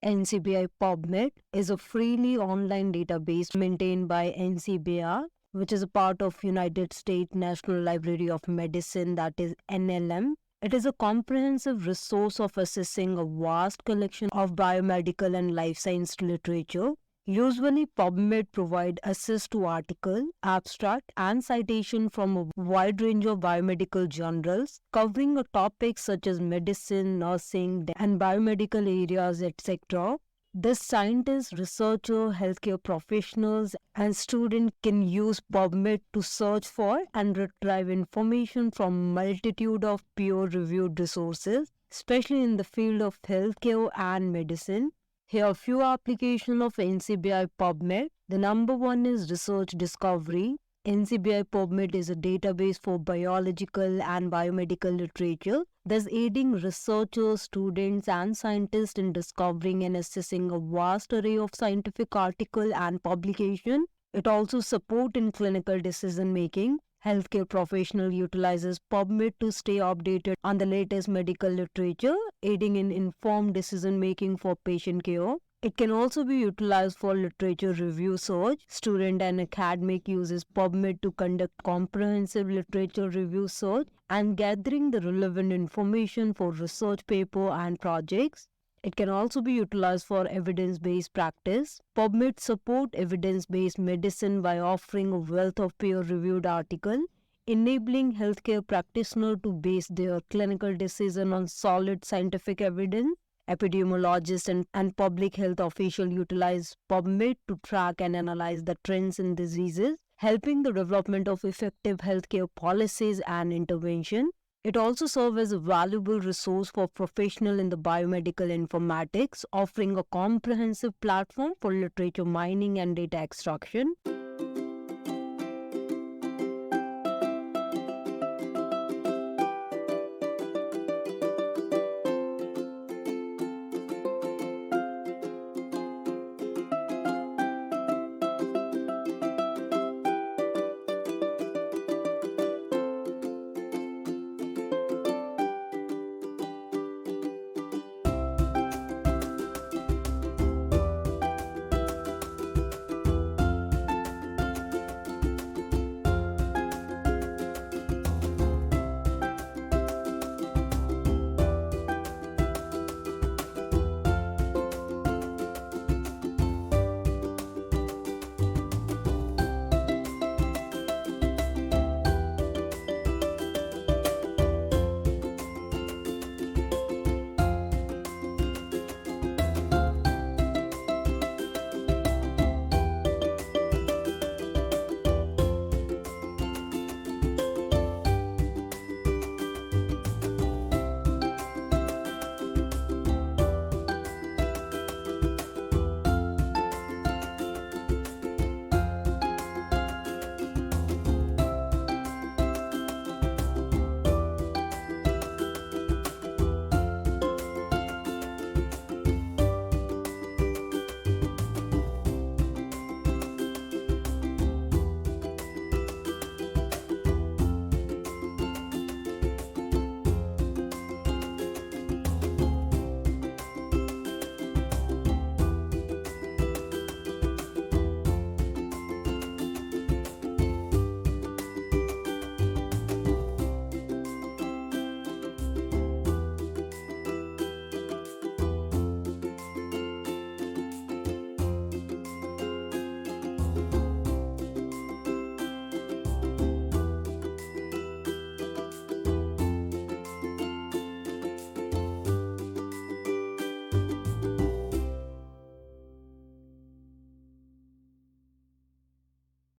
NCBI Pubmed is a freely online database maintained by NCBI, which is a part of United States National Library of Medicine, that is NLM. It is a comprehensive resource of assessing a vast collection of biomedical and life science literature. Usually, PubMed provide access to article, abstract, and citation from a wide range of biomedical journals covering topics such as medicine, nursing, and biomedical areas, etc. Thus, scientists, researchers, healthcare professionals, and students can use PubMed to search for and retrieve information from multitude of peer-reviewed resources, especially in the field of healthcare and medicine. Here are a few applications of NCBI Pubmed. The number one is research discovery. NCBI Pubmed is a database for biological and biomedical literature, thus aiding researchers, students, and scientists in discovering and assessing a vast array of scientific articles and publications. It also supports in clinical decision making. Healthcare professional utilizes PubMed to stay updated on the latest medical literature, aiding in informed decision-making for patient care. It can also be utilized for literature review search. Student and academic uses PubMed to conduct comprehensive literature review search and gathering the relevant information for research paper and projects. It can also be utilized for evidence-based practice. PubMed supports evidence-based medicine by offering a wealth of peer-reviewed articles, enabling healthcare practitioners to base their clinical decision on solid scientific evidence. Epidemiologists and public health officials utilize PubMed to track and analyze the trends in diseases, helping the development of effective healthcare policies and intervention. It also serves as a valuable resource for professionals in the biomedical informatics, offering a comprehensive platform for literature mining and data extraction.